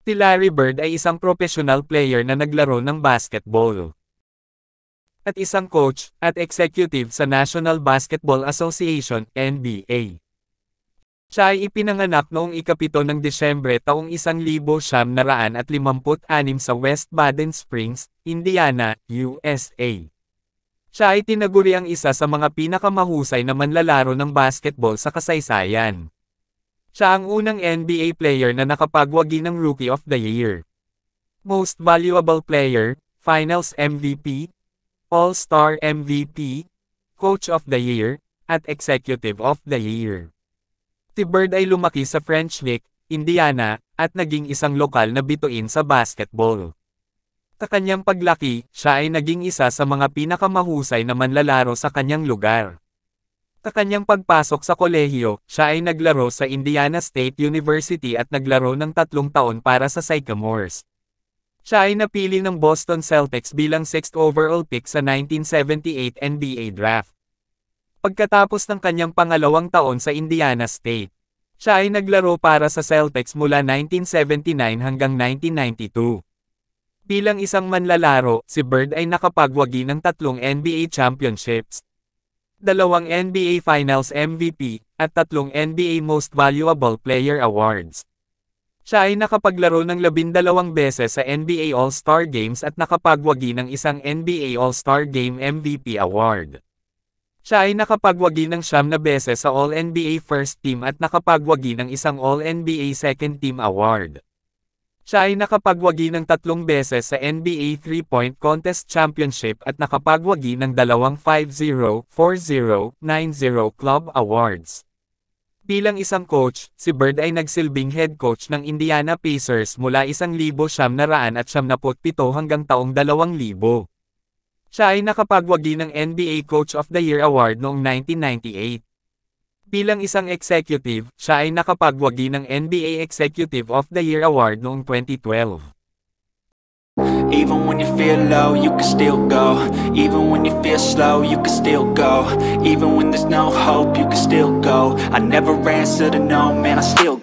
Si Larry Bird ay isang professional player na naglaro ng basketball. At isang coach at executive sa National Basketball Association, NBA. Siya ay ipinanganak noong ika-7 ng Disyembre taong 1956 sa West Baden Springs, Indiana, USA. Siya ay tinaguriang isa sa mga pinakamahusay na manlalaro ng basketball sa kasaysayan. Siya ang unang NBA player na nakapagwagi ng Rookie of the Year, Most Valuable Player, Finals MVP, All-Star MVP, Coach of the Year, at Executive of the Year. Si Bird ay lumaki sa French Lick, Indiana, at naging isang lokal na bituin sa basketball. Sa kanyang paglaki, siya ay naging isa sa mga pinakamahusay na manlalaro sa kanyang lugar. Sa kanyang pagpasok sa kolehiyo, siya ay naglaro sa Indiana State University at naglaro ng 3 taon para sa Sycamores. Siya ay napili ng Boston Celtics bilang 6th overall pick sa 1978 NBA Draft. Pagkatapos ng kanyang pangalawang taon sa Indiana State, siya ay naglaro para sa Celtics mula 1979 hanggang 1992. Bilang isang manlalaro, si Bird ay nakapagwagi ng 3 NBA championships, 2 NBA Finals MVP, at 3 NBA Most Valuable Player Awards. Siya ay nakapaglaro ng 12 beses sa NBA All-Star Games at nakapagwagi ng isang NBA All-Star Game MVP Award. Siya ay nakapagwagi ng 9 beses sa All-NBA First Team at nakapagwagi ng isang All-NBA Second Team Award. Siya ay nakapagwagi ng 3 beses sa NBA 3-Point Contest Championship at nakapagwagi ng 2 5-0, 4-0, 9-0 Club Awards. Bilang isang coach, si Bird ay nagsilbing head coach ng Indiana Pacers mula 1997 hanggang taong 2000. Siya ay nakapagwagi ng NBA Coach of the Year Award noong 1998. Bilang isang executive, siya ay nakapagwagi ng NBA Executive of the Year Award noong 2012. Even when you feel low, you can still go. Even when you feel slow, you can still go. Even when there's no hope, you can still go. I never answer to no, man, I still